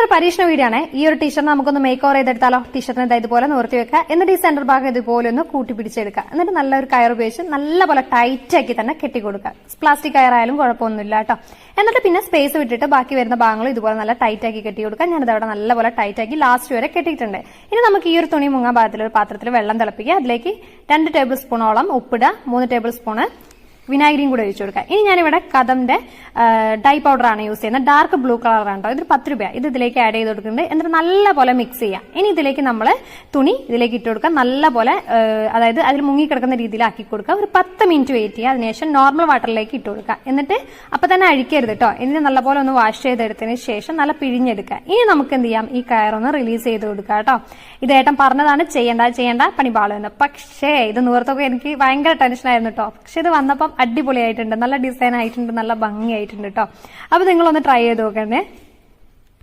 ചെറിയൊരു പരീക്ഷണ വീഡിയോ ആണ്. ഈ ഒരു ടീഷർട്ട് നമുക്കൊന്ന് മേക്ക് ഓവർ ചെയ്തെടുത്താലോ? ടീഷർട്ടിന് ഇതുപോലെ നിവർത്തി വെക്കുക, എന്നിട്ട് ഈ സെന്റർ ഭാഗം ഇതുപോലെ ഒന്ന് കൂട്ടി പിടിച്ചെടുക്കുക. എന്നിട്ട് നല്ലൊരു കയർ ഉപയോഗിച്ച് നല്ലപോലെ ടൈറ്റ് ആക്കി തന്നെ കെട്ടിക്കൊടുക്കുക. പ്ലാസ്റ്റിക് കയറായാലും കുഴപ്പമൊന്നുമില്ല കേട്ടോ. എന്നിട്ട് പിന്നെ സ്പേസ് വിട്ടിട്ട് ബാക്കി വരുന്ന ഭാഗങ്ങൾ ഇതുപോലെ നല്ല ടൈറ്റ് ആക്കി കെട്ടി കൊടുക്കുക. ഞാനിത് അവിടെ നല്ലപോലെ ടൈറ്റ് ആക്കി ലാസ്റ്റ് വരെ കെട്ടിയിട്ടുണ്ട്. ഇനി നമുക്ക് ഈ ഒരു തുണി മുങ്ങാൻ ഭാഗത്തിൽ ഒരു പാത്രത്തിൽ വെള്ളം തിളപ്പിക്കുക. അതിലേക്ക് 2 ടേബിൾ സ്പൂണോളം ഉപ്പിടുക, 3 ടേബിൾ സ്പൂണ് വിനാഗിരിയും കൂടെ ഒഴിച്ചു കൊടുക്കുക. ഇനി ഞാനിവിടെ കദംന്റെ ഡൈ പൗഡർ ആണ് യൂസ് ചെയ്യുന്നത്. ഡാർക്ക് ബ്ലൂ കളറാണ് കേട്ടോ. ഇതൊരു 10 രൂപ. ഇത് ഇതിലേക്ക് ആഡ് ചെയ്ത് കൊടുക്കുന്നുണ്ട്. എന്നിട്ട് നല്ലപോലെ മിക്സ് ചെയ്യാം. ഇനി ഇതിലേക്ക് നമ്മൾ തുണി ഇതിലേക്ക് ഇട്ട് കൊടുക്കുക. നല്ലപോലെ അതായത് അതിൽ മുങ്ങിക്കിടക്കുന്ന രീതിയിൽ ആക്കി കൊടുക്കുക. ഒരു 10 മിനിറ്റ് വെയിറ്റ് ചെയ്യുക. അതിനുശേഷം നോർമൽ വാട്ടറിലേക്ക് ഇട്ട് കൊടുക്കുക. എന്നിട്ട് അപ്പൊ തന്നെ അഴിക്കരുത് കേട്ടോ. ഇതിന് നല്ലപോലെ ഒന്ന് വാഷ് ചെയ്തെടുത്തതിന് ശേഷം നല്ല പിഴിഞ്ഞെടുക്കുക. ഇനി നമുക്ക് എന്ത് ചെയ്യാം, ഈ കയറൊന്ന് റിലീസ് ചെയ്ത് കൊടുക്കുക കേട്ടോ. ഇത് ഏട്ടൻ പറഞ്ഞതാണ് ചെയ്യേണ്ട പണിപാളെന്ന്. പക്ഷേ ഇത് നിർത്തൊക്കെ എനിക്ക് ഭയങ്കര ടെൻഷനായിരുന്നു കേട്ടോ. പക്ഷെ ഇത് വന്നപ്പം അടിപൊളിയായിട്ടുണ്ട്, നല്ല ഡിസൈൻ ആയിട്ടുണ്ട്, നല്ല ഭംഗിയായിട്ടുണ്ട് കേട്ടോ. അപ്പൊ നിങ്ങളൊന്ന് ട്രൈ ചെയ്ത് നോക്കണേ.